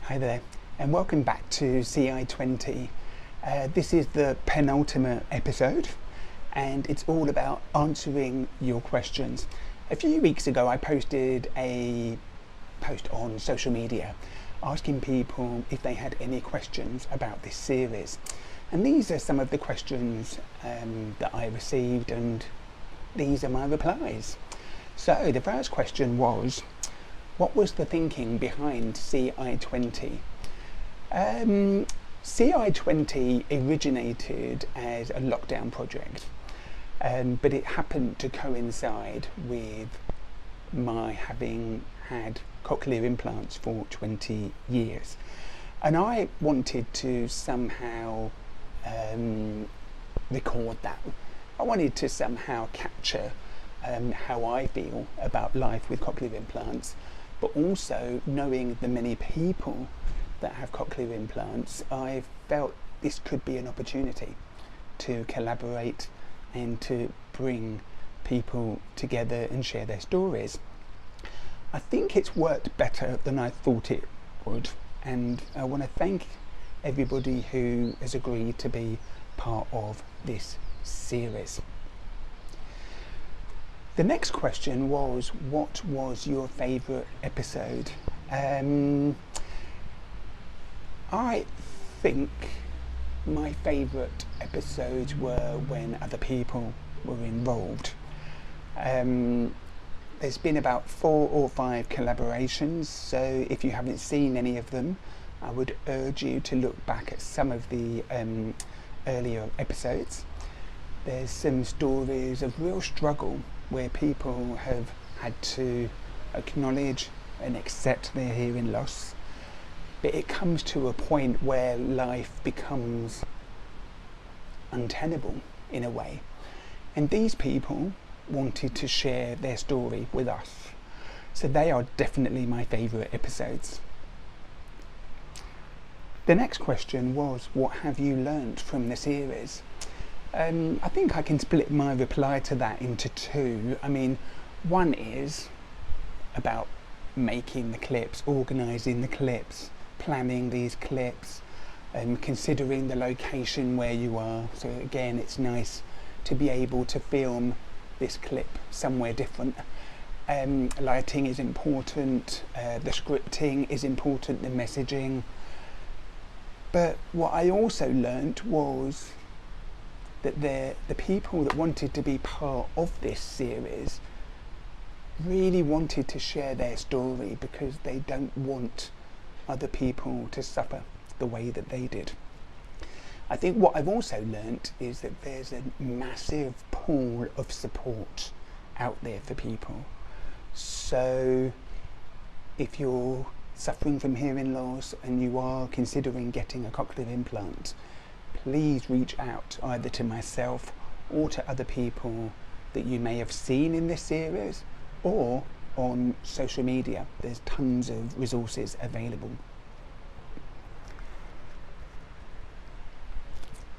Hi there, and welcome back to CI20. This is the penultimate episode, and it's all about answering your questions. A few weeks ago I posted a post on social media asking people if they had any questions about this series, and these are some of the questions that I received, and these are my replies. So the first question was, what was the thinking behind CI20? CI20 originated as a lockdown project, but it happened to coincide with my having had cochlear implants for 20 years. And I wanted to somehow record that. I wanted to somehow capture how I feel about life with cochlear implants, but also knowing the many people that have cochlear implants, I felt this could be an opportunity to collaborate and to bring people together and share their stories. I think it's worked better than I thought it would, and I want to thank everybody who has agreed to be part of this series. The next question was, what was your favourite episode? I think my favourite episodes were when other people were involved. There's been about 4 or 5 collaborations, so if you haven't seen any of them, I would urge you to look back at some of the earlier episodes. There's some stories of real struggle where people have had to acknowledge and accept their hearing loss, but it comes to a point where life becomes untenable in a way, and these people wanted to share their story with us, so they are definitely my favourite episodes. The next question was, what have you learnt from the series? I think I can split my reply to that into 2. I mean, one is about making the clips, organising the clips, planning these clips, and considering the location where you are. So again, it's nice to be able to film this clip somewhere different. Lighting is important, the scripting is important, the messaging. But what I also learnt was that the people that wanted to be part of this series really wanted to share their story because they don't want other people to suffer the way that they did. I think what I've also learnt is that there's a massive pool of support out there for people. So if you're suffering from hearing loss and you are considering getting a cochlear implant, please reach out either to myself or to other people that you may have seen in this series, or on social media. There's tons of resources available.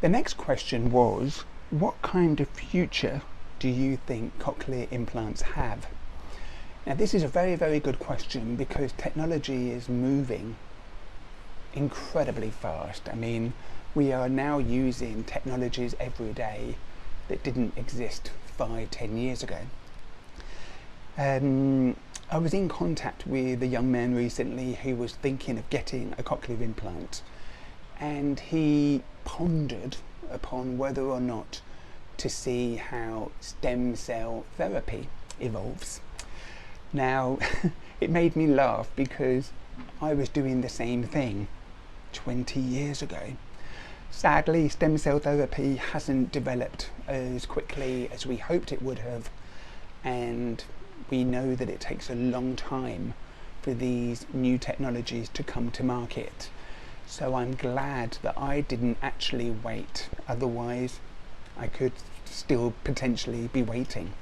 The next question was, what kind of future do you think cochlear implants have? Now this is a very, very good question because technology is moving incredibly fast. I mean, we are now using technologies every day that didn't exist 5-10 years ago. I was in contact with a young man recently who was thinking of getting a cochlear implant, and he pondered upon whether or not to see how stem cell therapy evolves. Now, it made me laugh because I was doing the same thing 20 years ago. Sadly, stem cell therapy hasn't developed as quickly as we hoped it would have, and we know that it takes a long time for these new technologies to come to market. So I'm glad that I didn't actually wait, otherwise I could still potentially be waiting.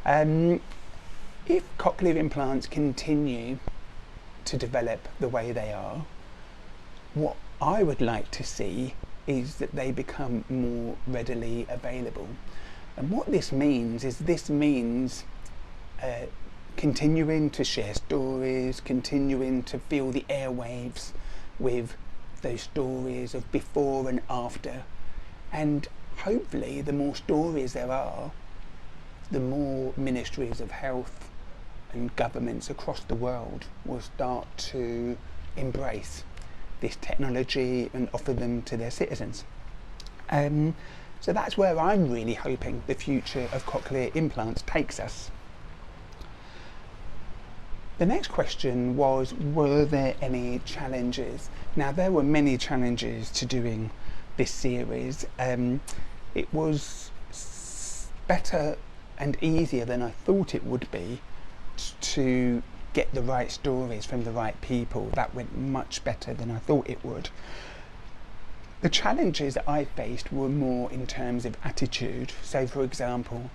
If cochlear implants continue to develop the way they are, what I would like to see is that they become more readily available. And what this means is continuing to share stories, continuing to fill the airwaves with those stories of before and after. And hopefully the more stories there are, the more ministries of health and governments across the world will start to embrace this technology and offer them to their citizens. So that's where I'm really hoping the future of cochlear implants takes us. The next question was, were there any challenges? Now, there were many challenges to doing this series. It was better and easier than I thought it would be to get the right stories from the right people. That went much better than I thought it would. The challenges that I faced were more in terms of attitude. So, for example,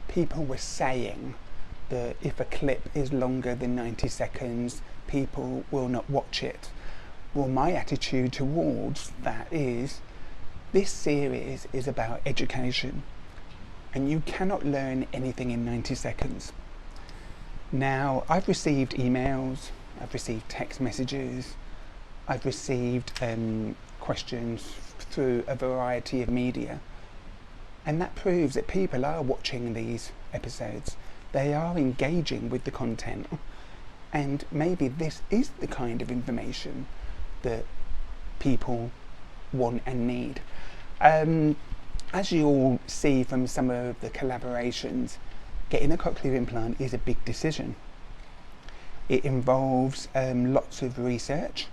people were saying that if a clip is longer than 90 seconds, people will not watch it. Well, my attitude towards that is, this series is about education, and you cannot learn anything in 90 seconds. Now, I've received emails, I've received text messages, I've received questions through a variety of media, and that proves that people are watching these episodes. They are engaging with the content, and maybe this is the kind of information that people want and need. As you all see from some of the collaborations, getting a cochlear implant is a big decision. It involves lots of research.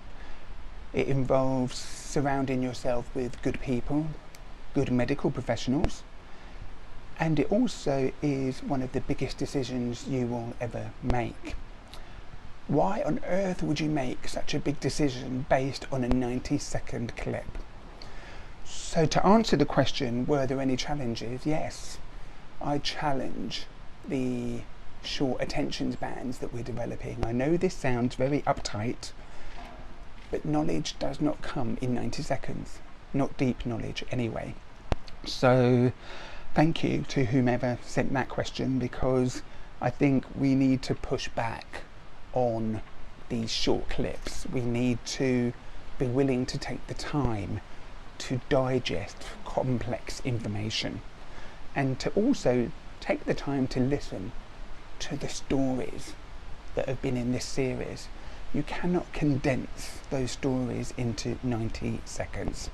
It involves surrounding yourself with good people, good medical professionals, and it also is one of the biggest decisions you will ever make. Why on earth would you make such a big decision based on a 90-second clip? So to answer the question, were there any challenges? Yes, I challenge the short attention spans that we're developing. I know this sounds very uptight, but knowledge does not come in 90 seconds, not deep knowledge anyway. So thank you to whomever sent that question, because I think we need to push back on these short clips. We need to be willing to take the time to digest complex information, and to also take the time to listen to the stories that have been in this series. You cannot condense those stories into 90 seconds.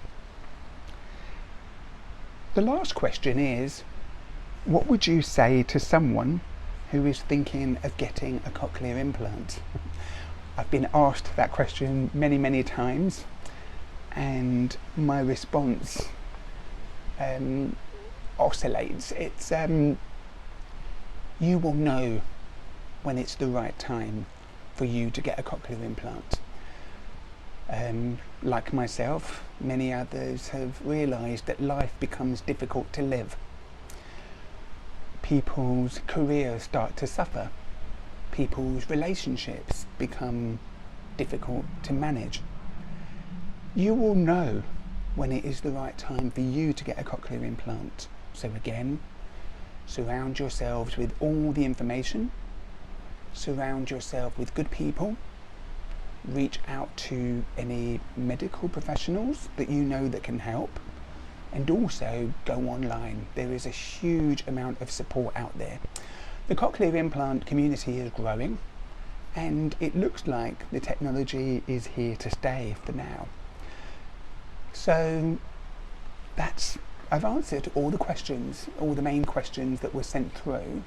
The last question is, what would you say to someone who is thinking of getting a cochlear implant? I've been asked that question many times, and my response oscillates. It's you will know when it's the right time for you to get a cochlear implant. Like myself, many others have realised that life becomes difficult to live. People's careers start to suffer. People's relationships become difficult to manage. You will know when it is the right time for you to get a cochlear implant. So again, surround yourselves with all the information, surround yourself with good people, reach out to any medical professionals that you know that can help, and also go online. There is a huge amount of support out there. The cochlear implant community is growing, and it looks like the technology is here to stay for now. So I've answered all the questions, all the main questions that were sent through.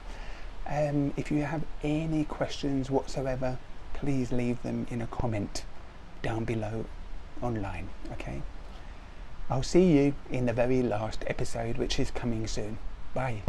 If you have any questions whatsoever, please leave them in a comment down below online, okay? I'll see you in the very last episode, which is coming soon. Bye.